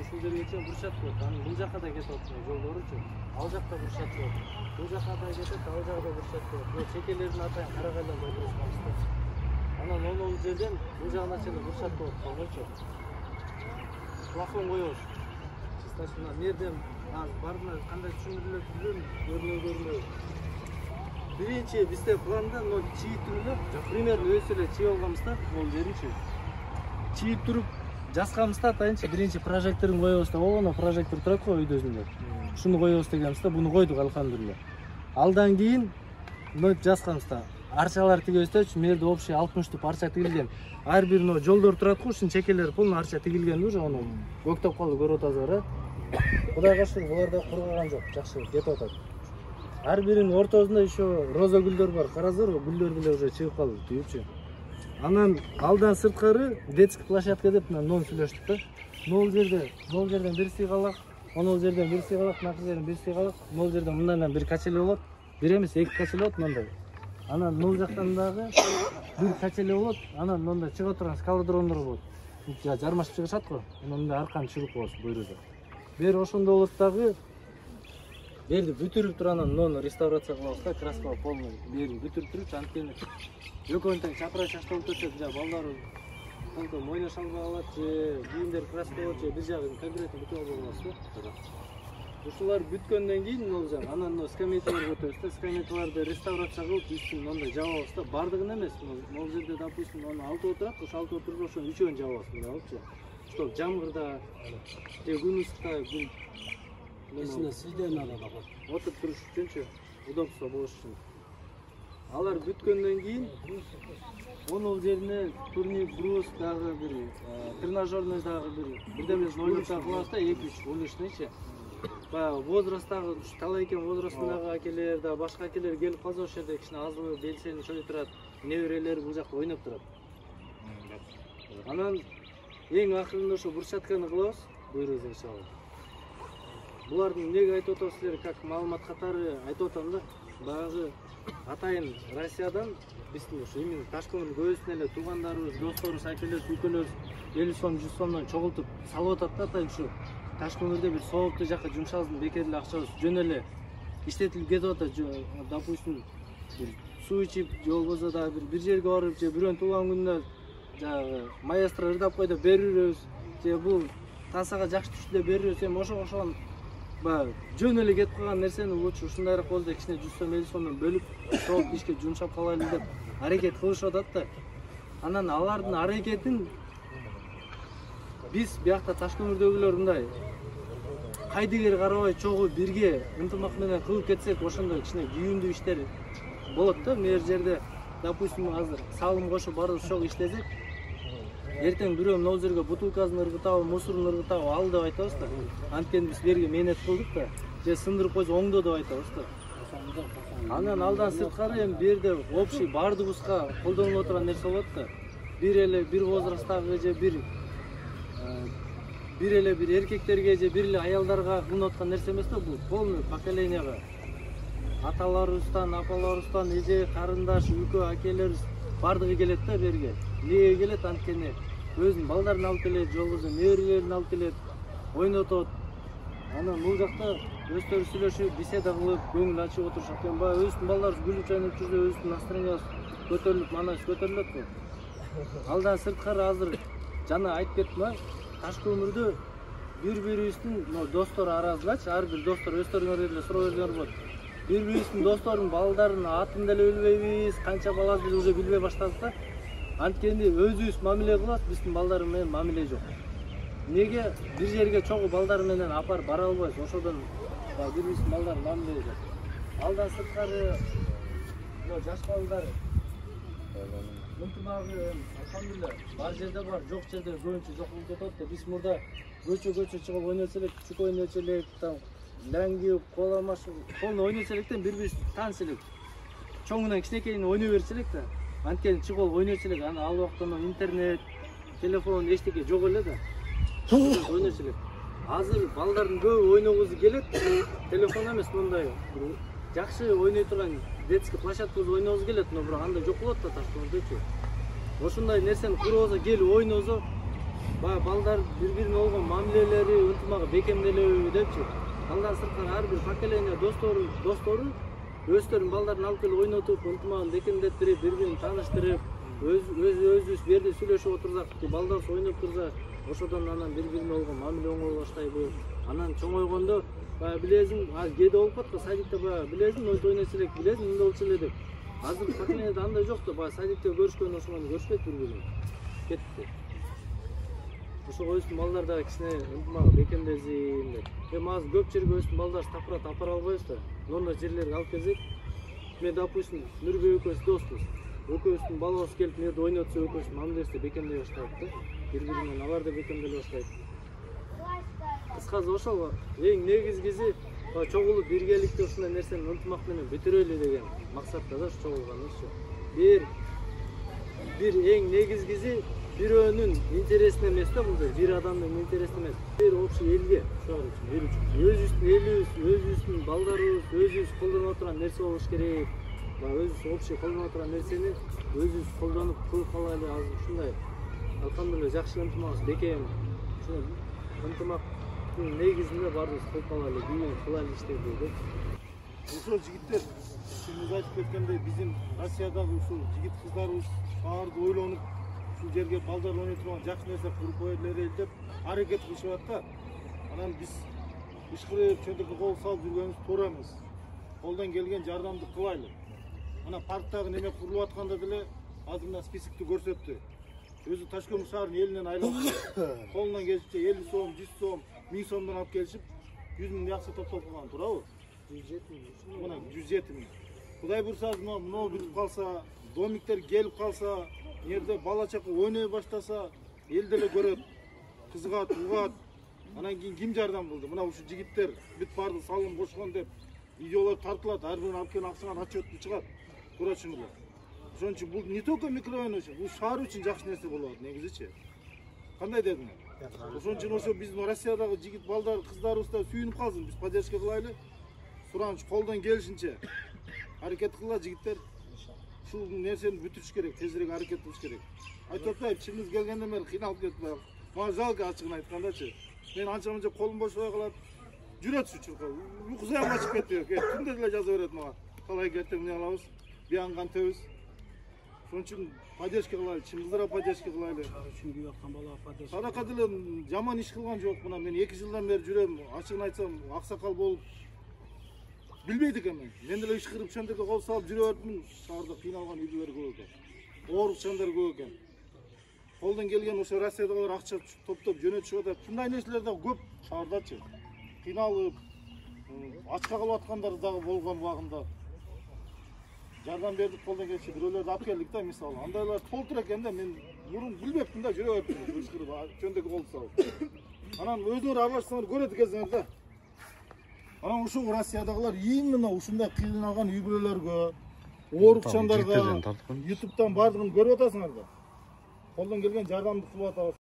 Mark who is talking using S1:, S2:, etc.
S1: ушул жергече бурчатып атат. Анан бул жакка да кетип атат жолдоручу. Ал жакта бурчатып атат. Бул жакка да кетет, ал жакта бурчатып атат. Бул чекелердин атайын карагайлар отурушканбыз. Анан онул жерден бул жагына чейин бурчатып атат койгойчу. Плафон коебуз. Чистасына мерден бардына кандай түшүндүрүлөт көрүнөй. Биринчи бизде планда чийиптүү эле, примерно өз эле чийип алганбыз да, бул жеринчи. Чийип туруп жазганбызда атайынчы биринчи прожекторун коебуз да, болгоно прожектор турат го үйдө өзүндө. Шуну коебуз дегенбиз да, буну койдук алхамдулилла. Алдан кийин жазганбыз да. Арчалар тигебиздечи, мерде общий 60 арча тигилген. Ар бир жолдор турат го, ушун чекелери полный арча тигилген уже, аны көктөп калды, көрүп атасыздар, Кудайга шүкүр, буларда кургаган жок, жакшы кетип атат. Ар биринин ортосунда еще роза гүлдөр бар, карасыздар го, гүлдөр деле уже чыгып калды, түйүпчү. Анан алдан сырткары детский площадка деп нон сүйлөштүк да. Нол жерден бир сыйгалак, онол жерден бир сыйгалак, нақы жерден бир сыйгалак, нол жерден мындан бир качеле болот. Бир эмес, эки качеле болот мындай. Анан нол жактан дагы бир качеле болот, анан мында чыга турган скалодромдор болот. Жармашып чыгышат го, анан мында арканы чыгып коебуз буйрузда. Бери ошондо болот дагы. Берди бүтүрүп туруп анан нону реставрация кылабыз да, краска полный берди бүтүрүп туруп, анткени экөөнү тең чапыра чашталып кетсе, балдар толтон ойнош албай калат, же кийимдер краска болот, же бир жагын конкретно бүтүп албай калабыз да. Ушулар бүткөндөн кийин ол жак анан скамейталар көтөрөбүз да, скамейталарды реставрация кылып, үстүн мындай жабабыз да, бардыгын эмес, могул жерде допустим аны 6 отурат, ошо 6 отуруп ошонун 3-өн жабабыз мындай болчу. Чтоб жамгырда, же күн ысыкта, күн эсине сизден арада отуруп туруш үчүнчү, удобство болуш үчүн. Алар бүткөндөн кийин онул жерине турник, брус дагы бир, тренажерный дагы бирдемесин ойноктап кылабыз да, 2-3 уличныйчы. Баягы возрасттагы талай экен возрастындагы акелер да, башка акелер келип калса ошол жерде кичине азыбы белсени чой турат, неберелери бул жакта ойноп турат. Анан эң акырында ошо бурчатканы кылабыз, буйрус иншалла. Буларды эмнеге айтып атабыз силерге, как маалымат катары айтып атам да, баягы атайын Россиядан биздин ушу именно Ташкөмүр көбүсүнө эле туугандарыбыз, досторубуз, акелерибиз, үкөлөрүбүз 50 сом, 100 сомдон чогултуп салып атат да, атайын ушу Ташкөмүрдө бир сооптуу жакка жумшалсын, бекер эле акчабыз жөн эле иштетилип кетип атат. Допустим, суу ичип, же болбосо да бир жерге барып, же бирөөнүн туулган күнүнө жагы маэстро ырдап кой деп берибиз, же бул тасага жакшы түштү деп берибиз, эми ошого баягы жөн эле кетип калган нерсени лучше ушундайраак болсо кичине 100 сом, 50 сомдон бөлүп, сооп ишке жумшап калайлы деп аракет кылышып атат да. Анан алардын аракетин биз биякта Ташкөмүрдөгүлөр мындай кайдыгер карабай чогуу бирге ынтымак менен кылып кетсек, ошондой кичине күйүндүү иштер болот да. Мер жерде допустим азыр салым кошуп баарыбыз чогуу иштесек, эртең бирөө могул жерге бутылкасын ыргытабы, мусорун ыргытабы ал деп айтабыз да. Анткени биз берге мээнет кылдык да, же сындырып койсо оңдо деп айтабыз да. Анан алдан сырткары эми берде общий баардыгыбызга колдонулуп турган нерсе болот да. Бир возрасттагы же бир эркектерге же бир эле аялдарга кылынып аткан нерсе эмес да, бул полный поколениега. Аталарыбыздан, апаларыбыздан, эже, карындаш, үкө, акелерибиз бардыгы келет да берге. Эмнеге келет? Анткени өзүнүн балдарын алып келет, же болбосо неберелерин алып келет, ойнотот. Анан бул жакта өздөрү сүйлөшүп, беседа кылып, көңүл ачып отурушат экен. Баягы өзүнүн балдарыбыз күлүп жайнап жүрсө, өзүнүн настроениябыз көтөрүлүп, манабыз көтөрүлөт го. Алдан сырткары азыр жана айтып кеттим а, Ташкөмүрдө бири-бирибиздин достор арасындачы, ар бир достор өздөрүңөр эле суроо бергениңер болот. Бири-бирибиздин достордун балдарынын атын деле билбейбиз, канча баласы деле уже билбей баштадык да. Анткени өзүбүз мамиле кылабыз, биздин балдар менен мамиле жок. Неге бир жерге чогуу балдар менен апарып бара албайбыз, ошодон бири-бирибиздин балдар мамиле жок. Алдан сырткары жаш балдар ынтымагы алхамдулилла бар жерде бар, жок жерде көбүнчө жок болуп кетет да. Биз мурда көчө чыгып ойночу элек, күчүк ойночу элек, лаңгип, коламаш, полный ойночу электен бири-бирибиз тааныш элек. Чоңунан кичинекейине ойной берчү элек да. Анткени чыгып алып ойночу элек, аны ал убакта интернет, телефон эчтеке жок эле да. Ойночу элек. Азыр балдардын көбү ойногусу келет, телефон эмес, мындай жакшы ойной турган детский площадкабызда ойногусу келет, но бирок андай жок болот да Ташкөмүрдөчү. Ошондой нерсени курбаса, келип ойносо, баягы балдар бири-бирине болгон мамилелери, ынтымагы бекемделеби депчи. Андан сырткары ар бир поколение достору өздөрүнүн балдарын алып келип ойнотуп, ынтымагын бекемдетирип, бири-бирин тааныштырып, өзүбүз бу жерде сүйлөшүп отурсак, балдар ойноп турса, ошодон анан бири-бирине болгон мамиле оңой баштайбы. Анан чоңойгондо баягы билесиң, кээде болуп калат, садикте баягы билесиң, ойнойт ойночу элек билесиң, мындай болчу эле деп. Азыр поколениеде андай жок да, баягы садикте көрүшкөн ошону көрүшпөйт бири-бирине. Кетти. Ошого өстүн балдар дагы кичине ынтымагы бекемдесин деп. Эми азыр көп жерге өстүн балдар тапырат апара албайбыз да. Ноно жерлерге алып келсек, мен допустим, Нурбек экөөбүз достуз. Экөөбүздүн балабыз келип мына жерде ойнотсо, экөөбүздүн мамилебизди бекемдей баштайт да. Бири-биринен алар да бекемделе баштайт. Кыскасы ошол эң негизгиси чогулуп биргеликте ушундай нерсени ынтымак менен бүтүрөлү деген максатта да чогулганыбызчы. Бир эң негизгиси бирөөнүн интересине эмес да, бул бир адамдын интересине эмес. Бир общий элге, ошол үчүн, бир үчүн. Өзүбүздүн элибиз, өзүбүздүн балдарыбыз, өзүбүз колдонуп отурган нерсе болуш керек. Өзүбүз общий колдонуп отурган нерсени өзүбүз колдонуп кылып калайлы. Азыр ушундай алхамдулилла жакшы ынтымагыбыз бекем. Ушул ынтымактын негизинде баарыбыз кылып калайлы, кылайлы иштерди деп.
S2: Ошол жигиттер, сиз айтып кеткендей, биздин Россиядагы ушул жигит кыздарыбыз баарды ойлонуп, ушул жерге балдар ойной турган жакшы нерсе куруп коелу деп аракет кылышып атат. Анан биз ишкырып, чөйрөккө кол салып жүргөнүбүз туура эмес. Колдон келген жардамды кылайлы. Анан парктагы неме курулуп атканда деле азыр мына списокти көрсөттү. Өзү Ташкөмүр шаарынын элинен айланып, колунан келишинче 50 сом, 100 сом, 1000 сомдон алып келишип, 100 миң акча топтоп калган, туурабы?
S1: 107 миң.
S2: Мына 107 миң. Кудай буйрса, мына бүтүп калса, домиктер келип калса, жерде бала чака ойной баштаса, эл деле көрөт, кызыгат, угат. Анан кийин ким жардам кылды? Мына ушул жигиттер бүт барды салым кошкон деп видеолор тартылат, ар бирин алып келген акчадан отчету чыгат. Көрөчүңүздөр. Ошон үчүн бул не только микрорайон үчүн, бул шаар үчүн жакшы нерсе болот негизичи. Кандай дедиң? Ошон үчүн ошо биздин Россиядагы жигит балдар, кыздарыбыз да сүйүнүп калсын, биз поддержка кылайлы. Сураныч колдон келишинче аракет кылгыла жигиттер. Ушул нерсени бүтүрүш керек, тезирээк аракет кылыш керек. Айтып атпайбы, чыныбыз келгенден бери кыйналып кетпейби? Мага жалко ачыгын айткандачы. Мен анча-мынча колум бошобой калат. Жүрөт шу чуркал. Уйкусуям ачып кетти. Түндө деле жаза берет мага. Калай кетти, эмне кылабыз? Биян кантебиз? Ошон үчүн поддержка кылайлы, чыныбыздар поддержка кылайлы.
S1: Үчүн күйүп аткан балага поддержка.
S2: Садака деле жаман иш кылган жок. Мына мен 2 жылдан бери жүрөм. Ачыгын айтсам, аксакал болуп билбейт экенмин. Мен деле ишкырып чөндөргө кол салып жүрө бердим. Шаарда кыйналган үйлөр көп экен. Оорукчандар көп экен. Колдон келген ошо Россиядагылар акча топтоп жөнөтүшүп атат. Мындай нерселер да көп шаардачы. Кыйналып, ачка калып аткандар дагы болгон убагында. Жардам бердик, колдон келиши бирөөлөрдү алып келдик да, мисалы. Андайлар толтур экен да, мен мурун билбептим да, жүрө бердим, ишкырып, чөндөргө кол салып. Анан өзүңөр аралашсаңар көрөт экенсиңер да. Анан ушул Россиядагылар именно ушундай кыйналган үй бүлөлөргө, оорукчандарга YouTube'дан бардыгын көрүп атасыңар да. Колдон келген жардамды кылып атабыз.